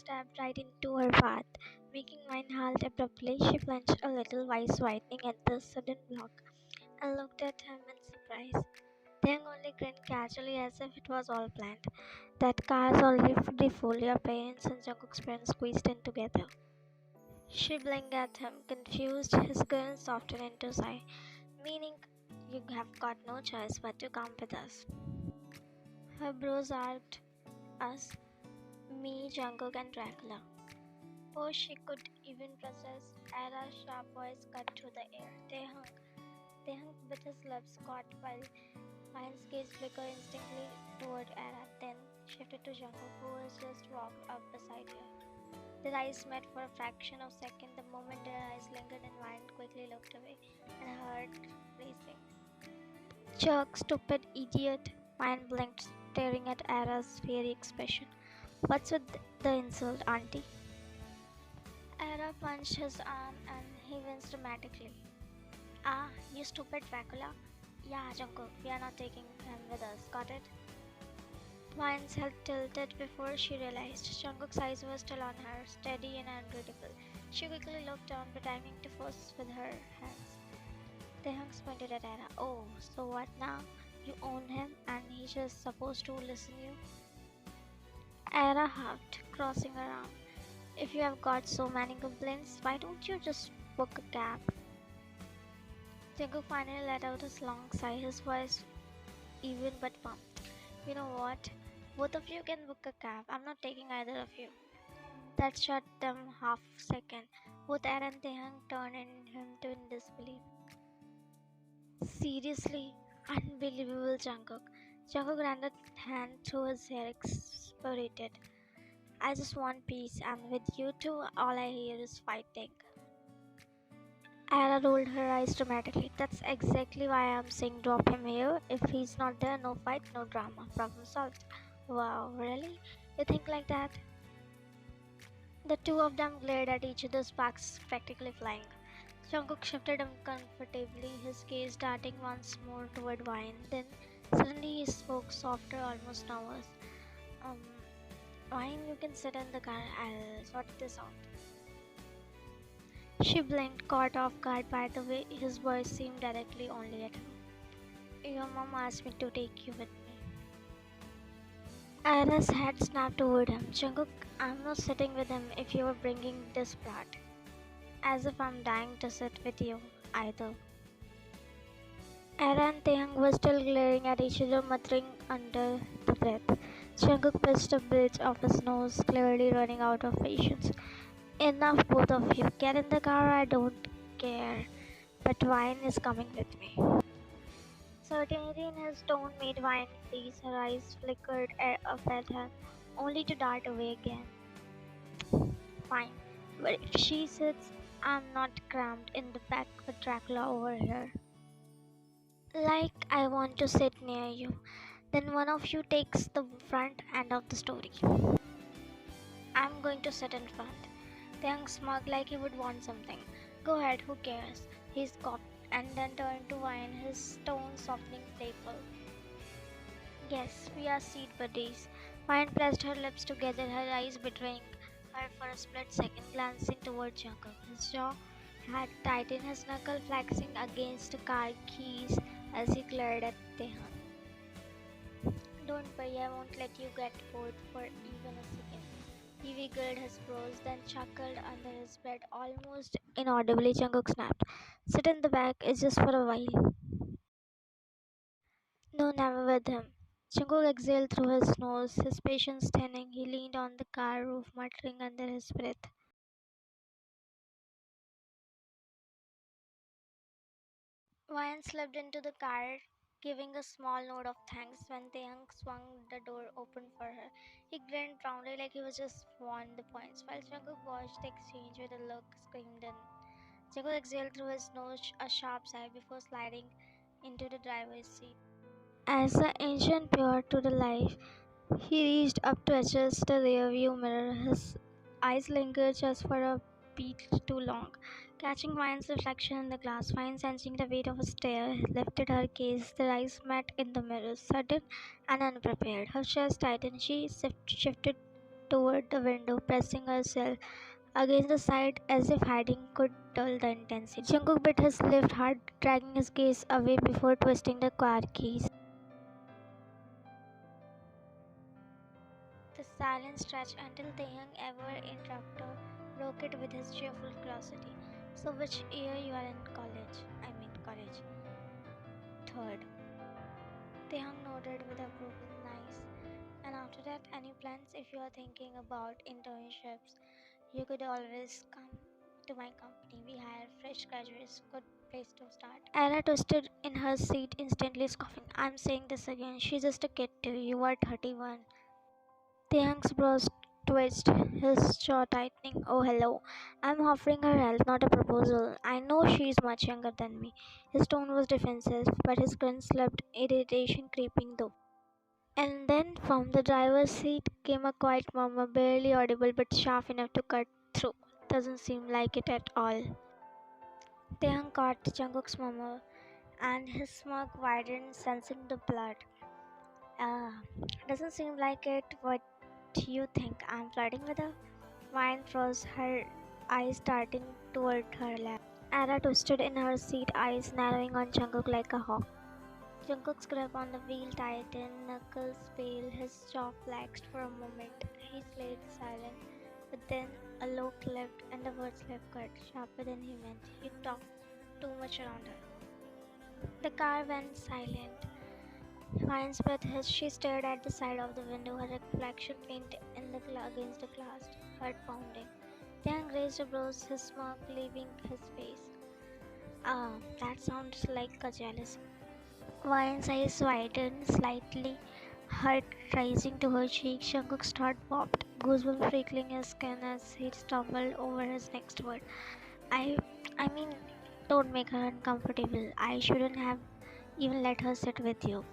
stepped right into her path, making mine halt abruptly. She flinched a little, eyes widening at the sudden block, and looked at him in surprise. Taehyung only grinned casually as if it was all planned. That car's already full. Your parents and Jungkook's parents squeezed in together. She blinked at him, confused. His grin softened into a sigh, meaning you have got no choice but to come with us. Her brows arched. Us, me, Jungkook, and Dracula. Before she could even process, Ara's sharp voice cut through the air. Taehyung bit his lips, caught while Mine's gaze flickered instinctively toward Ara, then shifted to Jungkook, who was just walked up beside her. Their eyes met for a fraction of a second. The moment their eyes lingered, and Vine quickly looked away, and her heart racing. Jerk, stupid idiot! Vine blinked, staring at Ara's fiery expression. What's with the insult, auntie? Ara punched his arm and he winced dramatically. Ah, you stupid Dracula. Yeah, Jungkook, we are not taking him with us, got it? Vine's head tilted before she realized Jungkook's eyes were still on her, steady and unreadable. She quickly looked down, pretending to fuss with her hands. Taehyung pointed at Era. Oh, so what now? You own him and he's just supposed to listen you? Era huffed, crossing her arm. If you have got so many complaints, why don't you just book a cab? Jungkook finally let out a long sigh, his voice even but firm. You know what? Both of you can book a cab. I'm not taking either of you. That shut them half a second. Both Aaron and Taehyung turned into in disbelief. Seriously? Unbelievable, Jungkook. Jungkook ran a hand through his hair, exasperated. I just want peace, and with you two, all I hear is fighting. Ara rolled her eyes dramatically. That's exactly why I'm saying drop him here. If he's not there, no fight, no drama. Problem solved. Wow, really? You think like that? The two of them glared at each other, sparks practically flying. Jungkook shifted uncomfortably, his gaze darting once more toward Vine. Then suddenly he spoke softer, almost nervous. Um, Vine, you can sit in the car. I'll sort this out. She blinked, caught off guard by the way his voice seemed directly only at her. Your mom asked me to take you with me. Ara's head snapped toward him. Jungkook, I'm not sitting with him if you are bringing this plot. As if I'm dying to sit with you, either. Ara and Taehyung were still glaring at each other, muttering under the breath. Jungkook pressed a bridge of his nose, clearly running out of patience. Enough, both of you. Get in the car, I don't care. But Vine is coming with me. Certainty in his tone made Vine freeze. Her eyes flickered up at him, only to dart away again. Fine. But if she sits, I'm not crammed in the back with Dracula over here. Like I want to sit near you. Then one of you takes the front end of the story. I'm going to sit in front. Taehyung smug like he would want something. Go ahead, who cares? He scoffed and then turned to Vine, his tone softening playful. Yes, we are seat buddies. Vine pressed her lips together, her eyes betraying her for a split second, glancing toward Jungkook. His jaw had tightened, his knuckle flexing against the car keys as he glared at Taehyung. Don't worry, I won't let you get bored for even a second. He wiggled his brows, then chuckled under his breath, almost inaudibly. Jungkook snapped. Sit in the back, it's just for a while. No, never with him. Jungkook exhaled through his nose, his patience thinning. He leaned on the car roof, muttering under his breath. Ryan slipped into the car, giving a small note of thanks when Taehyung swung the door open for her. He grinned proudly like he was just won the points, while Jungkook watched the exchange with a look screamed in. Jungkook exhaled through his nose a sharp sigh before sliding into the driver's seat. As the engine peered to the light, he reached up to adjust the rearview mirror. His eyes lingered just for a beat too long, catching Vine's reflection in the glass. Vine, sensing the weight of a stare, lifted her gaze. Their eyes met in the mirror, sudden and unprepared. Her chest tightened. She shifted toward the window, pressing herself against the side as if hiding could dull the intensity. Jungkook bit his lip hard, dragging his gaze away before twisting the car keys. The silence stretched until Taehyung ever interrupted, broke it with his cheerful curiosity. So which year you are in college? I mean college. Third. Taehyung nodded with approval. Nice. And after that, any plans if you are thinking about internships? You could always come to my company. We hire fresh graduates. Good place to start. Anna twisted in her seat, instantly scoffing. I'm saying this again. She's just a kid too. You are 31. Taehyung's brows twitched, his jaw tightening. Oh, hello. I'm offering her help, not a proposal. I know she's much younger than me. His tone was defensive, but his grin slept, irritation creeping though. And then from the driver's seat came a quiet murmur, barely audible but sharp enough to cut through. Doesn't seem like it at all. Taehyung caught Jungkook's murmur, and his smirk widened, sensing the blood. Ah, doesn't seem like it. What do you think? I'm flirting with her? Vine froze, her eyes darting toward her lap. Ara twisted in her seat, eyes narrowing on Jungkook like a hawk. Jungkook's grip on the wheel tightened, knuckles pale, his jaw flexed for a moment. He stayed silent, but then a look left and the words left cut, sharper than he meant. You talk too much around her. The car went silent. Vine spread his. She stared at the side of the window, her reflection faint in the against the glass, heart pounding. Then raised her brows, his smirk leaving his face. Ah, that sounds like a jealousy. Vine's eyes widened slightly, heart rising to her cheek. Jungkook's heart popped, goosebumps prickling his skin as he stumbled over his next word. I, I mean, don't make her uncomfortable. I shouldn't have even let her sit with you.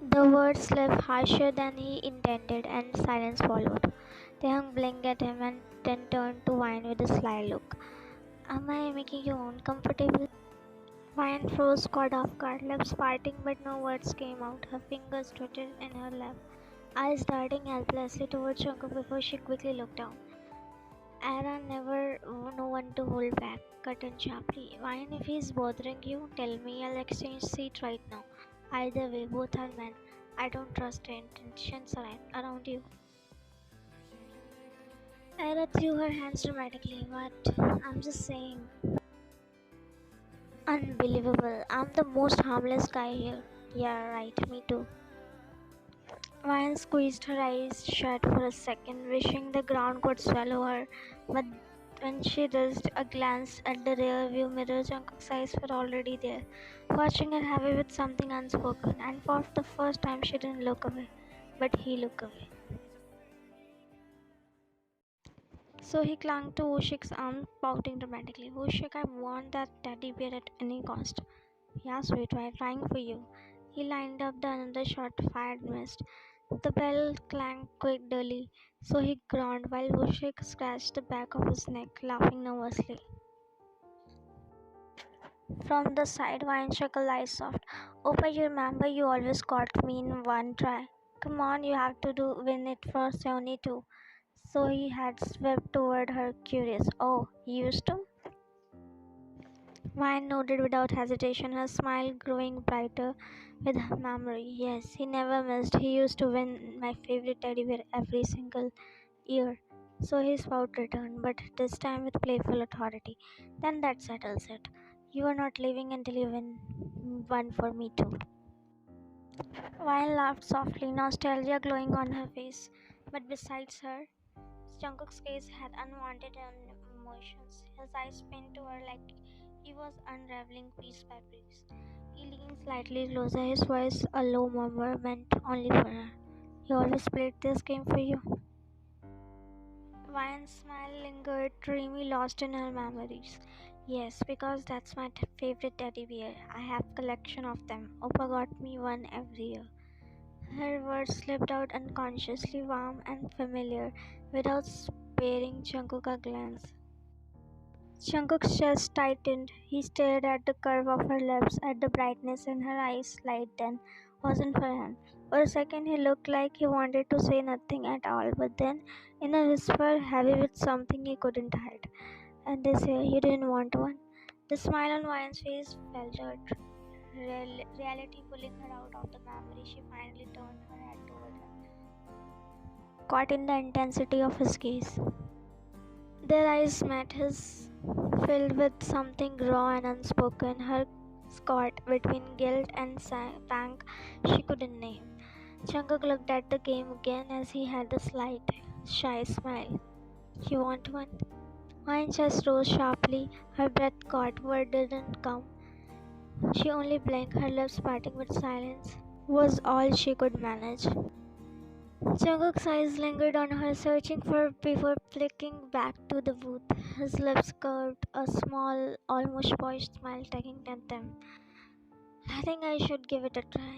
The words slipped harsher than he intended, and silence followed. Taehyung blinked at him and then turned to Vine with a sly look. Am I making you uncomfortable? Vine froze, caught off guard, lips parting, but no words came out. Her fingers twitched in her lap, eyes darting helplessly towards Jungkook before she quickly looked down. Ara never no one to hold back, cut in sharply. Vine, if he's bothering you, tell me. I'll exchange seat right now. Either way, both are men. I don't trust their intentions around you. Ara threw her hands dramatically. What? I'm just saying. Unbelievable. I'm the most harmless guy here. Yeah, right, me too. Ryan squeezed her eyes shut for a second, wishing the ground could swallow her. But when she raised a glance at the rear view mirror, Jungkook's eyes were already there, watching her heavy with something unspoken. And for the first time, she didn't look away, but he looked away. So he clung to Wooshik's arm, pouting dramatically. Wooshik, I want that teddy bear at any cost. Yeah, sweet, I'm trying for you. He lined up the another shot, fired, missed. The bell clanged quick dully, so he groaned while Wooshik scratched the back of his neck, laughing nervously. From the side, Vine chuckled eyes soft. Oh, but you remember you always caught me in one try. Come on, you have to win it for 72. So he had swept toward her, curious. Oh, you used to? Vine nodded without hesitation, her smile growing brighter with her memory. Yes, he never missed. He used to win my favorite teddy bear every single year. So his spout returned, but this time with playful authority. Then that settles it. You are not leaving until you win one for me too. Vine laughed softly, nostalgia glowing on her face. But besides her, Jungkook's gaze had unwanted emotions. His eyes pinned to her like he was unraveling piece by piece. He leaned slightly closer, his voice a low murmur meant only for her. He always played this game for you. Vian's smile lingered, dreamy, lost in her memories. Yes, because that's my favorite teddy bear. I have collection of them. Oppa got me one every year. Her words slipped out unconsciously, warm and familiar, without sparing Jungkook a glance. Jungkook's chest tightened. He stared at the curve of her lips, at the brightness in her eyes. Light then wasn't for him. For a second, he looked like he wanted to say nothing at all, but then, in a whisper, heavy with something he couldn't hide, "And this year, you didn't want one?" The smile on Ryan's face faltered, reality pulling her out of the memory. She finally turned her head toward him, caught in the intensity of his gaze. Their eyes met, his filled with something raw and unspoken, her caught between guilt and pang she couldn't name. Jungkook looked at the game again as he had a slight, shy smile. "You want one?" Mine's chest rose sharply, her breath caught, word didn't come. She only blinked, her lips parting, but silence was all she could manage. Jungkook's eyes lingered on her, searching for before flicking back to the booth. His lips curved, a small, almost boyish smile tugging at them. "I think I should give it a try.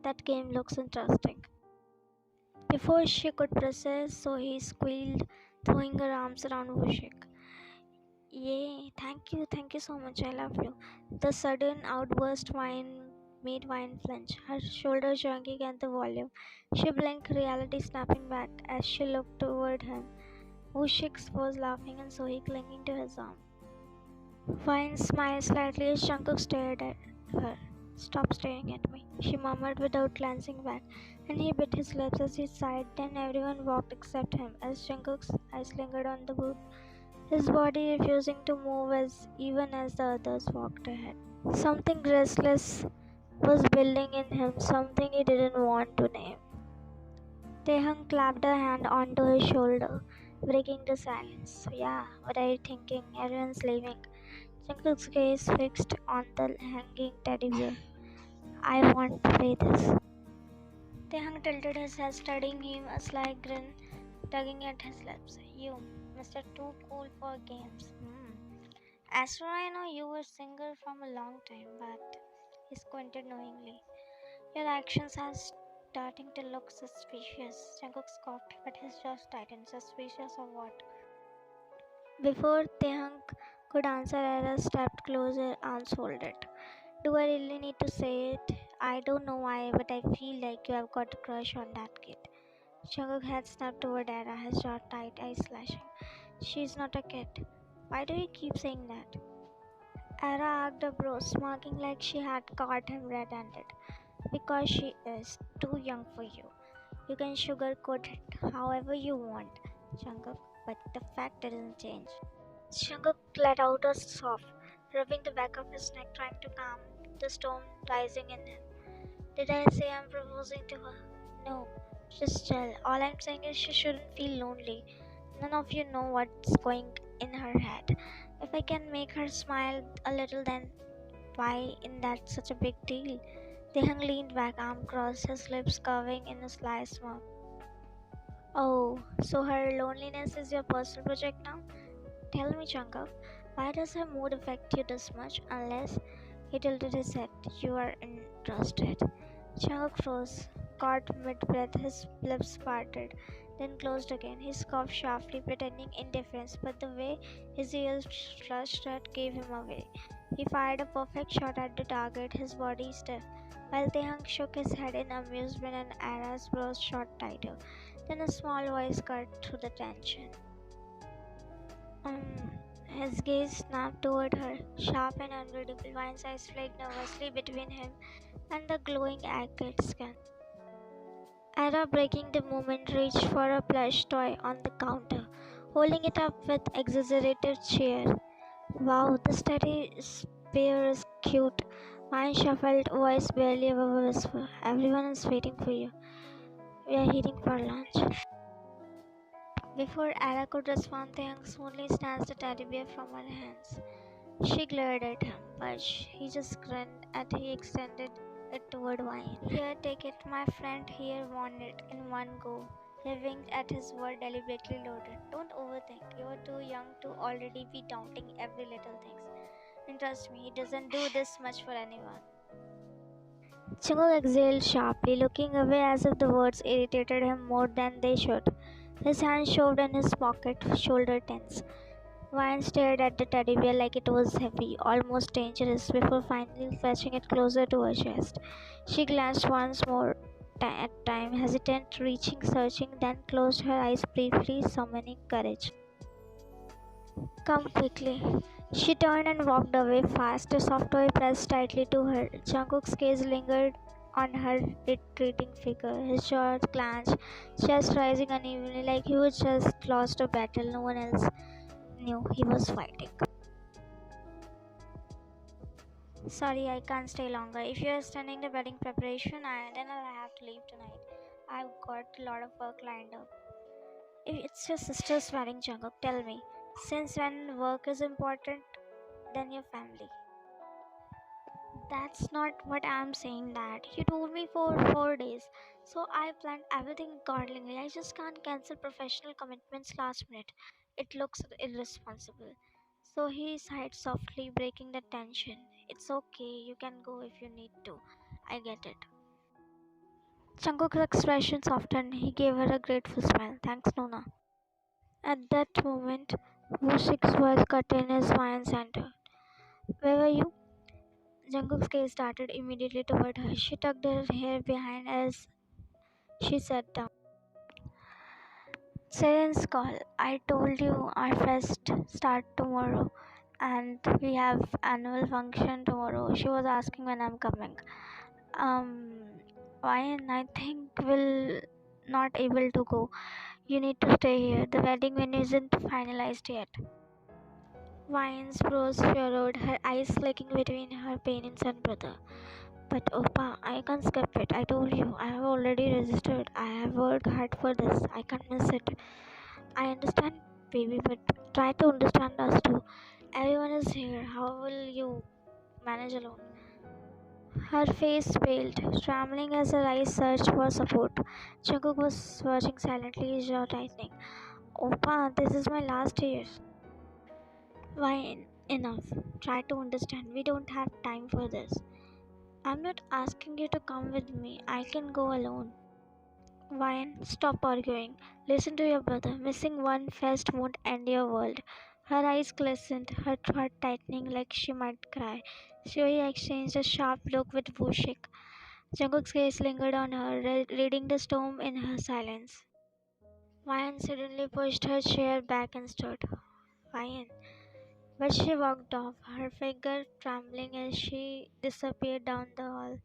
That game looks interesting." Before she could process, so he squealed, throwing her arms around Vushik. "Yay, thank you so much, I love you." The sudden outburst made Wine flinch, her shoulders jerking at the volume. She blinked, reality snapping back as she looked toward him. Vushik was laughing and Sohi clinging to his arm. Wine smiled slightly as Jungkook stared at her. "Stop staring at me," she murmured without glancing back, and he bit his lips as he sighed. Then everyone walked except him, as Jungkook's eyes lingered on the booth, his body refusing to move even as the others walked ahead. Something restless was building in him, something he didn't want to name. Taehyung clapped a hand onto his shoulder, breaking the silence. "So yeah, what are you thinking? Everyone's leaving." Jungkook's gaze fixed on the hanging teddy bear. "I want to play this." Taehyung tilted his head, studying him, a sly grin tugging at his lips. "You, Mr. Too Cool for Games. As far I know, you were single from a long time, but..." He squinted knowingly. "Your actions are starting to look suspicious." Jungkook scoffed, but his jaw tightened. "Suspicious of what?" Before Taehyung could answer, Era stepped closer, arms folded. "Do I really need to say it? I don't know why, but I feel like you have got a crush on that kid." Jungkook had snapped toward Era, his jaw tight, eyes slashing. "She's not a kid. Why do you keep saying that?" Era arched her brows, smirking like she had caught him red-handed. "Because she is too young for you. You can sugarcoat it however you want, Jungkook, but the fact doesn't change." Jungkook let out a sob, rubbing the back of his neck, trying to calm the storm rising in him. "Did I say I'm proposing to her? No, just chill. All I'm saying is she shouldn't feel lonely. None of you know what's going in her head. If I can make her smile a little, then why isn't that such a big deal?" Taehyung leaned back, arm crossed, his lips curving in a sly smirk. "Oh, so her loneliness is your personal project now? Tell me, Jungkook, why does her mood affect you this much? Unless..." He tilted his head. "You are interested." Jungkook froze, caught mid-breath, his lips parted, then closed again. He scoffed sharply, pretending indifference, but the way his ears flushed that gave him away. He fired a perfect shot at the target, his body stiff, while Taehyung shook his head in amusement and Ara's brows shot tighter. Then a small voice cut through the tension. His gaze snapped toward her, sharp and unreadable. Wine's eyes flared nervously between him and the glowing agate skin. Ara, breaking the moment, reached for a plush toy on the counter, holding it up with exaggerated cheer. "Wow, this teddy bear is cute." Wine shuffled, voice barely above a whisper. "Everyone is waiting for you. We are heading for lunch." Before Ara could respond, Taehyung smoothly snatched the teddy bear from her hands. She glared at him, but he just grinned as he extended it toward Wine. "Here, take it. My friend here won it in one go." He winked at his word, deliberately loaded. "Don't overthink. You're too young to already be doubting every little thing. And trust me, he doesn't do this much for anyone." Jungkook exhaled sharply, looking away as if the words irritated him more than they should. His hand shoved in his pocket, shoulder tense. Wine stared at the teddy bear like it was heavy, almost dangerous, before finally fetching it closer to her chest. She glanced once more at time, hesitant, reaching, searching, then closed her eyes briefly, summoning courage. Come quickly. She turned and walked away fast, a soft toy pressed tightly to her. Jungkook's gaze lingered on her retreating figure, his jaw clenched, chest rising unevenly like he had just lost a battle no one else knew he was fighting. Sorry, I can't stay longer. If you're starting the wedding preparation, then I'll have to leave tonight. I've got a lot of work lined up. If it's your sister's wedding, Jungkook, tell me. Since when work is important, then your family. That's not what I'm saying, Dad. You told me for 4 days, so I planned everything accordingly. I just can't cancel professional commitments last minute. It looks irresponsible. So he sighed softly, breaking the tension. It's okay, you can go if you need to. I get it. Jungkook's expression softened. He gave her a grateful smile. Thanks, Nona. At that moment, Wushik's voice cut in his fine center. Where were you? Jungkook's gaze darted immediately toward her. She tucked her hair behind as she sat down. Seren's call. I told you our fest start tomorrow and we have annual function tomorrow. She was asking when I'm coming. Why? I think we'll not able to go. You need to stay here. The wedding venue isn't finalized yet. Vine's brows furrowed, her eyes flicking between her parents and brother. But Opa, I can't skip it. I told you, I have already registered. I have worked hard for this. I can't miss it. I understand, baby, but try to understand us too. Everyone is here. How will you manage alone? Her face paled, trembling as her eyes searched for support. Jungkook was watching silently, his jaw tightening. Opa, this is my last year. Why enough? Try to understand. We don't have time for this. I'm not asking you to come with me. I can go alone. Wine, stop arguing. Listen to your brother. Missing one fest won't end your world. Her eyes glistened, her throat tightening like she might cry. Shui exchanged a sharp look with Vushik. Jungkook's gaze lingered on her, reading the storm in her silence. Wine suddenly pushed her chair back and stood. Wine. But she walked off, her figure trembling as she disappeared down the hall.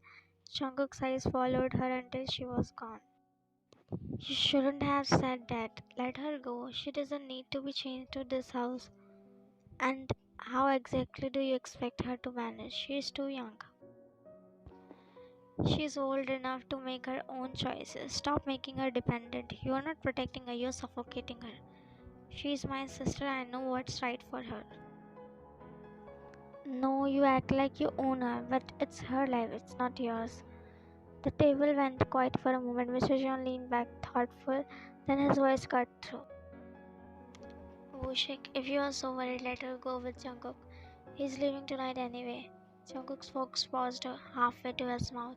Jungkook's eyes followed her until she was gone. You shouldn't have said that. Let her go. She doesn't need to be changed to this house. And how exactly do you expect her to manage? She is too young. She is old enough to make her own choices. Stop making her dependent. You are not protecting her, you are suffocating her. She is my sister. I know what's right for her. No, you act like you own her, but it's her life, it's not yours. The table went quiet for a moment. Mr. John leaned back, thoughtful, then his voice cut through. Wushik, if you are so worried, let her go with Jungkook. He's leaving tonight anyway. Jungkook's fox paused halfway to his mouth.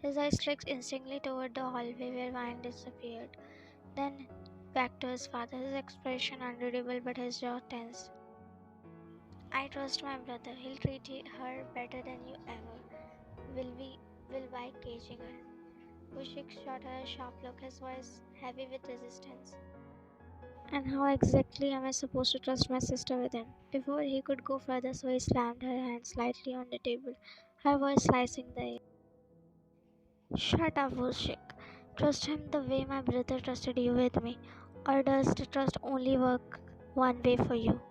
His eyes flicked instantly toward the hallway where Vine disappeared. Then back to his father, his expression unreadable but his jaw tense. I trust my brother. He'll treat her better than you ever will by caging her. Kushik shot her a sharp look, his voice heavy with resistance. And how exactly am I supposed to trust my sister with him? Before he could go further, so he slammed her hand slightly on the table, her voice slicing the air. Shut up, Kushik. Trust him the way my brother trusted you with me. Or does the trust only work one way for you?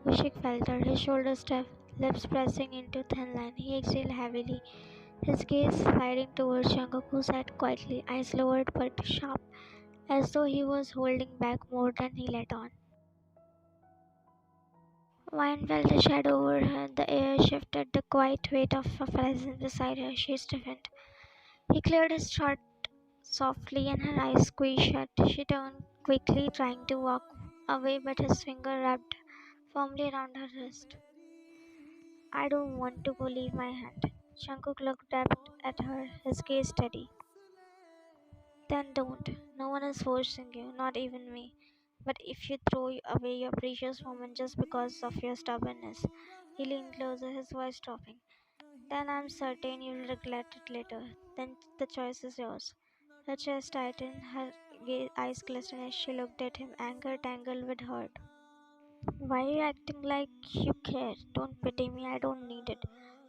Kushik faltered, his shoulders stiff, lips pressing into thin line. He exhaled heavily, his gaze sliding towards Jungkook, who sat quietly, eyes lowered but sharp, as though he was holding back more than he let on. Wine felt a shadow over her, the air shifted, the quiet weight of a presence beside her. She stiffened. He cleared his throat softly and her eyes squeezed shut. She turned quickly, trying to walk away, but his finger wrapped firmly around her wrist. I don't want to go, leave my hand. Jungkook looked up at her, his gaze steady. Then don't. No one is forcing you, not even me. But if you throw away your precious moment just because of your stubbornness, he leaned closer, his voice dropping. Then I'm certain you'll regret it later. Then the choice is yours. Her chest tightened, her eyes glistened as she looked at him, anger tangled with hurt. Why are you acting like you care? Don't pity me, I don't need it.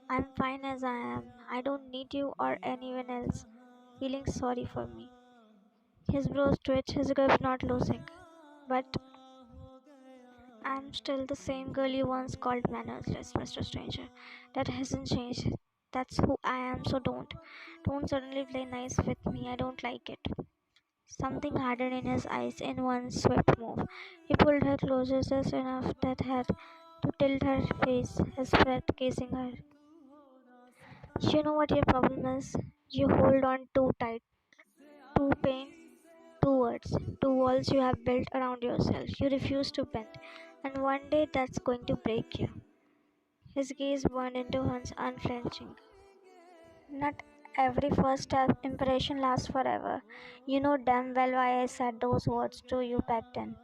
I'm fine as I am. I don't need you or anyone else feeling sorry for me. His brows twitched, his grip not losing. But I'm still the same girl you once called mannerless, Mr. Stranger. That hasn't changed. That's who I am, so don't suddenly play nice with me. I don't like it. Something hardened in his eyes in one swift move. He pulled her closer just enough that had to tilt her face, his breath kissing her. You know what your problem is? You hold on too tight, too pain, two words, two walls you have built around yourself. You refuse to bend, and one day that's going to break you. His gaze burned into hers, unflinching. Not every first step impression lasts forever. You know damn well why I said those words to you back then.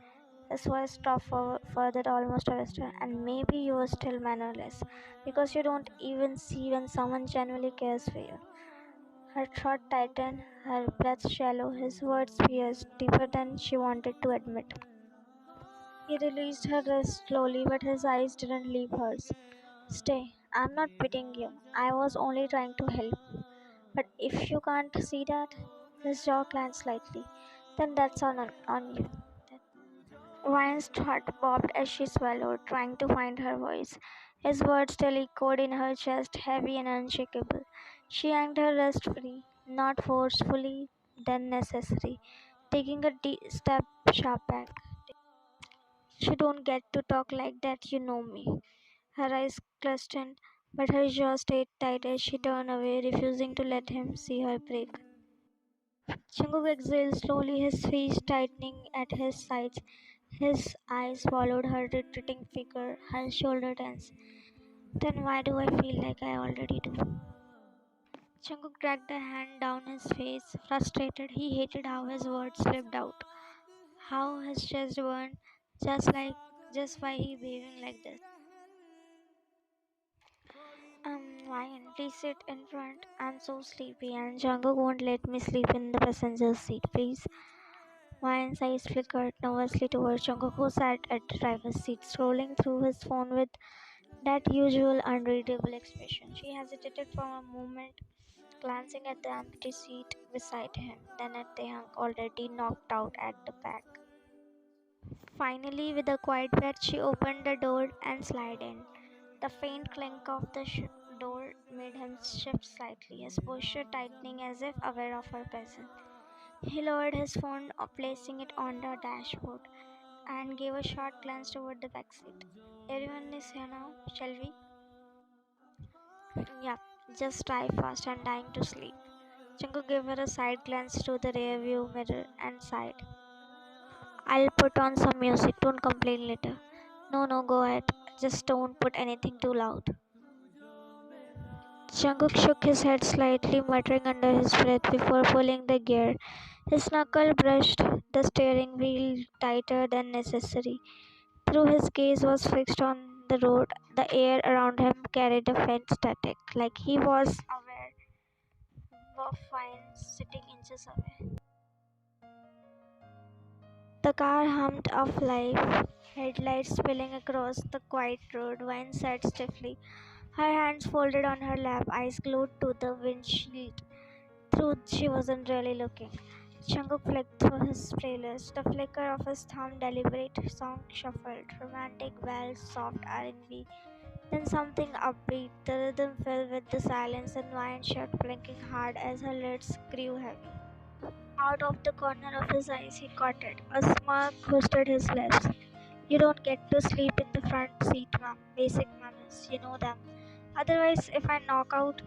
His voice dropped further, almost a whisper, and maybe you are still mannerless because you don't even see when someone genuinely cares for you. Her throat tightened, her breath shallow, his words pierced deeper than she wanted to admit. He released her wrist slowly, but his eyes didn't leave hers. Stay, I'm not pitying you. I was only trying to help. But if you can't see that, his jaw clenched slightly, then that's on you. Ryan's heart bobbed as she swallowed, trying to find her voice. His words still echoed in her chest, heavy and unshakable. She yanked her wrist free, not forcefully, then necessary, taking a deep step sharp back. You don't get to talk like that, you know me. Her eyes glistened, but her jaw stayed tight as she turned away, refusing to let him see her break. Jungkook exhaled slowly, his face tightening at his sides. His eyes followed her retreating figure, her shoulder tense. Then why do I feel like I already do? Jungkook dragged a hand down his face, frustrated. He hated how his words slipped out, how his chest burned, just why he behaving like this. Ryan, please sit in front. I'm so sleepy, and Jungkook won't let me sleep in the passenger seat, please. Ryan's eyes flickered nervously towards Jungkook, who sat at the driver's seat, scrolling through his phone with that usual unreadable expression. She hesitated for a moment, glancing at the empty seat beside him, then at Taehyung, already knocked out at the back. Finally, with a quiet breath, she opened the door and slid in. The faint clink of the door made him shift slightly, his posture tightening as if aware of her presence. He lowered his phone, placing it on the dashboard, and gave a short glance toward the back seat. Everyone is here now, shall we? Yeah, just drive fast. I'm dying to sleep. Jungkook gave her a side glance through the rearview mirror and sighed. I'll put on some music. Don't complain later. No, no, go ahead. Just don't put anything too loud. Jungkook shook his head slightly, muttering under his breath before pulling the gear. His knuckle brushed the steering wheel tighter than necessary. Though his gaze was fixed on the road, the air around him carried a faint static, like he was aware of Vine sitting inches away. The car hummed of life, headlights spilling across the quiet road. Vine sat stiffly, her hands folded on her lap, eyes glued to the windshield. Though she wasn't really looking. Jungkook flicked through his playlist. The flicker of his thumb, deliberate song shuffled, romantic bells, soft R&B. Then something upbeat. The rhythm filled with the silence, and Vine shut, blinking hard as her lids grew heavy. Out of the corner of his eyes, he caught it. A smirk twisted his lips. You don't get to sleep in the front seat, ma'am. Basic manners, you know them. Otherwise, if I knock out,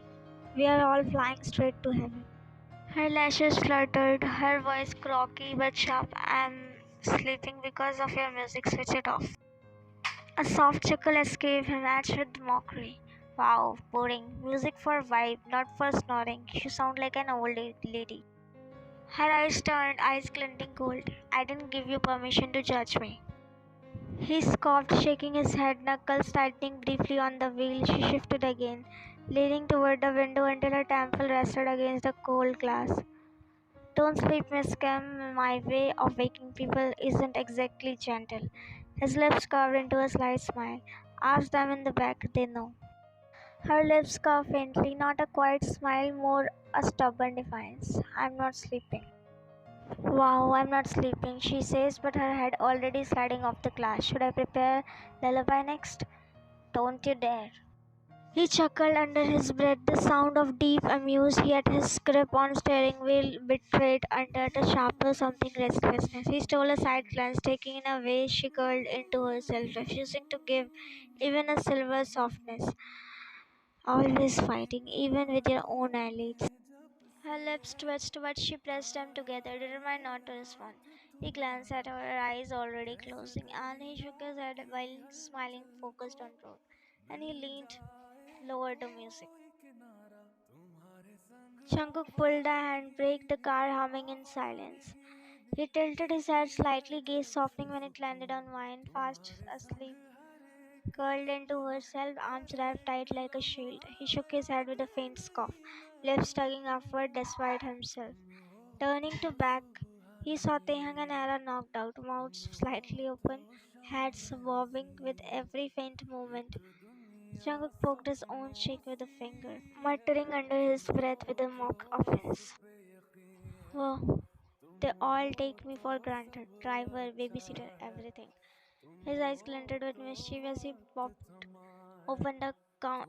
we are all flying straight to heaven. Her lashes fluttered, her voice croaky but sharp. I'm sleeping because of your music, switch it off. A soft chuckle escaped, matched with mockery. Wow, boring. Music for vibe, not for snoring. You sound like an old lady. Her eyes turned, eyes glinting cold. I didn't give you permission to judge me. He scoffed, shaking his head, knuckles tightening briefly on the wheel. She shifted again, leaning toward the window until her temple rested against the cold glass. Don't sleep, Miss Kim. My way of waking people isn't exactly gentle. His lips curved into a slight smile. Ask them in the back, they know. Her lips curved faintly, not a quiet smile, more a stubborn defiance. I'm not sleeping. Wow, I'm not sleeping, she says, but her head already sliding off the glass. Should I prepare lullaby next? Don't you dare. He chuckled under his breath, the sound of deep amuse, yet his grip on steering wheel betrayed under the sharper something restlessness. He stole a side glance, taking in a way she curled into herself, refusing to give even a silver softness. Always fighting, even with your own eyelids. Her lips twitched, but she pressed them together, determined not to respond. He glanced at her eyes already closing, and he shook his head while smiling, focused on road. And he leaned lower to music. Jungkook pulled a handbrake, the car humming in silence. He tilted his head slightly, gaze softening when it landed on mine, fast asleep, curled into herself, arms wrapped tight like a shield. He shook his head with a faint scoff, lips tugging upward despite himself. Turning to back, he saw Taehyung and Era knocked out, mouths slightly open, heads bobbing with every faint movement. Jungkook poked his own cheek with a finger, muttering under his breath with a mock offense. Oh, they all take me for granted. Driver, babysitter, everything. His eyes glinted with mischief as he popped open the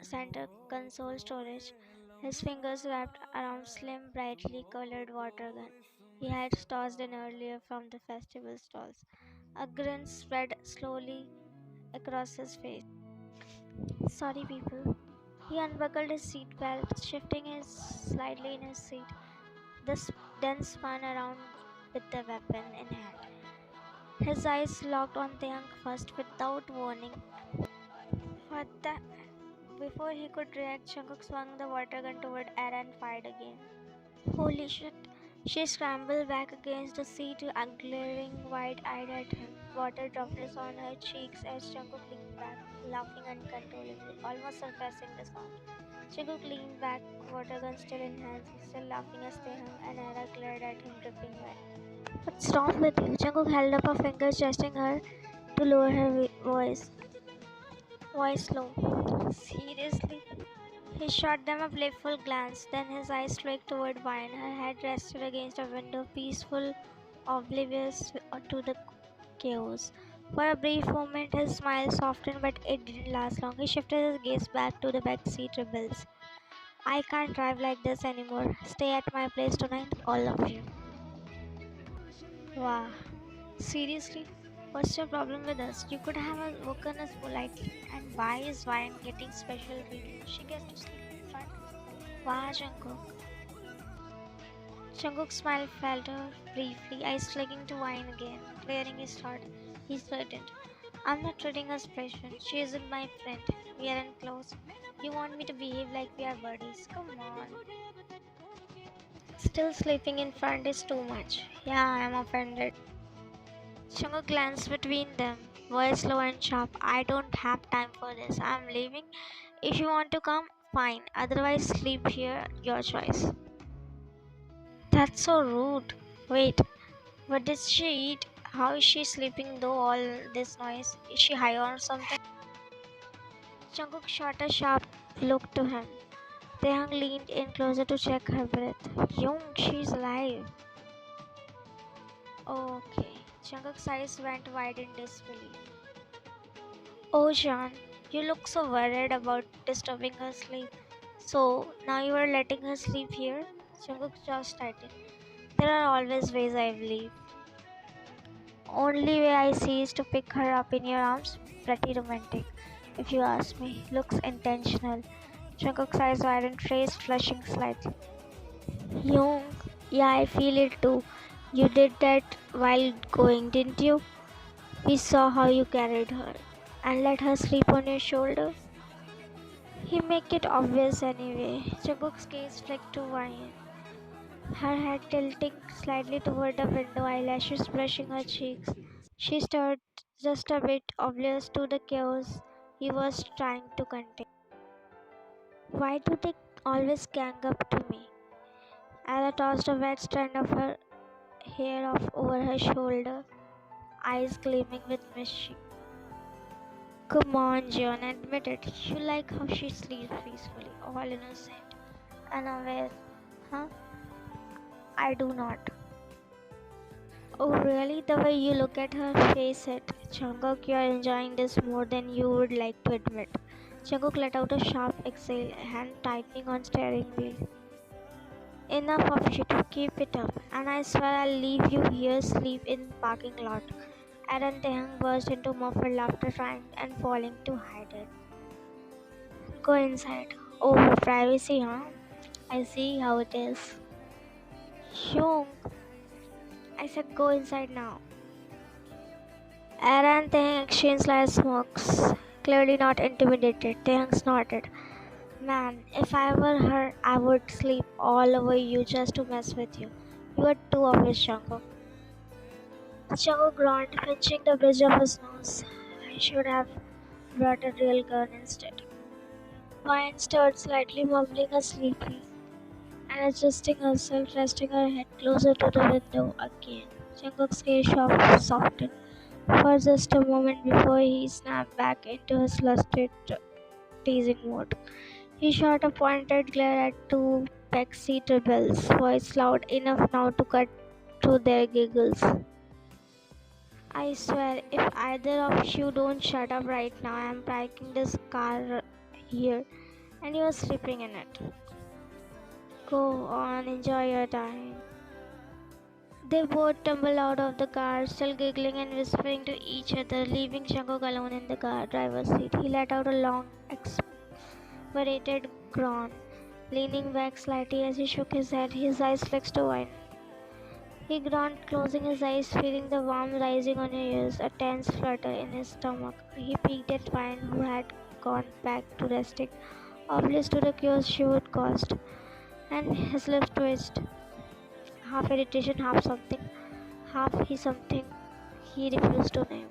center console storage. His fingers wrapped around slim, brightly colored water gun he had tossed in earlier from the festival stalls. A grin spread slowly across his face. Sorry, people. He unbuckled his seatbelt, shifting his slightly in his seat. Then spun around with the weapon in hand. His eyes locked on the young first without warning. What the? Before he could react, Jungkook swung the water gun toward Era and fired again. Holy shit! She scrambled back against the seat, glaring wide-eyed at him. Water droplets on her cheeks as Jungkook leaned back, laughing uncontrollably, almost surpassing the sound. Jungkook leaned back, water gun still in hands, still laughing as they hung, and Era glared at him, dripping wet. What's wrong with you? Jungkook held up a finger, gesturing her to lower her voice low. Seriously? He shot them a playful glance, then his eyes flicked toward Vine. Her head rested against a window, peaceful, oblivious to the chaos. For a brief moment, his smile softened, but it didn't last long. He shifted his gaze back to the backseat rebels. I can't drive like this anymore. Stay at my place tonight, all of you. Wow. Seriously? What's your problem with us? You could have woken us politely. And why is Vine getting special treatment? She gets to sleep in front. Wow, Jungkook. Jungkook's smile faltered briefly, eyes clicking to Vine again. Clearing his throat, he threatened. I'm not treating her special. She isn't my friend. We aren't close. You want me to behave like we are buddies? Come on. Still sleeping in front is too much. Yeah, I'm offended. Jungkook glanced between them, voice low and sharp. I don't have time for this. I'm leaving. If you want to come, fine. Otherwise, sleep here. Your choice. That's so rude. Wait, what did she eat? How is she sleeping though all this noise? Is she high on something? Jungkook shot a sharp look to him. Taehyung leaned in closer to check her breath. Young, she's alive. Okay. Jungkook's eyes went wide in disbelief. Oh, Jean, you look so worried about disturbing her sleep. So, now you are letting her sleep here? Jungkook's jaw tightened. There are always ways, I believe. Only way I see is to pick her up in your arms. Pretty romantic, if you ask me. Looks intentional. Jungkook's eyes widened, face flushing slightly. Young, yeah, I feel it too. You did that while going, didn't you? We saw how you carried her and let her sleep on your shoulder. You make it obvious anyway. Jungkook's gaze flicked to Ryan, her head tilting slightly toward the window, eyelashes brushing her cheeks. She stirred just a bit, oblivious to the chaos he was trying to contain. Why do they always gang up to me? Ella tossed a wet strand of her hair off over her shoulder, eyes gleaming with mischief. Come on, John, admit it. You like how she sleeps peacefully, all innocent, unaware. Huh? I do not. Oh, really? The way you look at her face it. Jungkook, you are enjoying this more than you would like to admit. Jungkook let out a sharp exhale, hand tightening on steering wheel. Enough of you to keep it up, and I swear I'll leave you here sleep in parking lot. Aaron Taehyung burst into muffled laughter, trying and falling to hide it. Go inside. Oh, privacy, huh? I see how it is. Hyung, I said go inside now. Aaron Taehyung exchanged light smokes, clearly not intimidated. Taehyung snorted. Man, if I were her, I would sleep all over you just to mess with you. You are too obvious, Jungkook. Jungkook groaned, pinching the bridge of his nose. I should have brought a real gun instead. Vine stirred slightly, mumbling a sleepy, and adjusting herself, resting her head closer to the window again. Jungkook's gaze softened for just a moment before he snapped back into his lusted teasing mode. He shot a pointed glare at two backseat rebels, voice loud enough now to cut through their giggles. I swear, if either of you don't shut up right now, I am parking this car here and you are sleeping in it. Go on, enjoy your time. They both tumbled out of the car, still giggling and whispering to each other, leaving Jungkook alone in the car driver's seat. He let out a long, exasperated groan, leaning back slightly as he shook his head, his eyes fixed to wine. He groaned, closing his eyes, feeling the warmth rising on his ears, a tense flutter in his stomach. He peeked at Vine, who had gone back to resting, oblivious to the chaos she would caused, and his lips twitched, half irritation, half something he refused to name.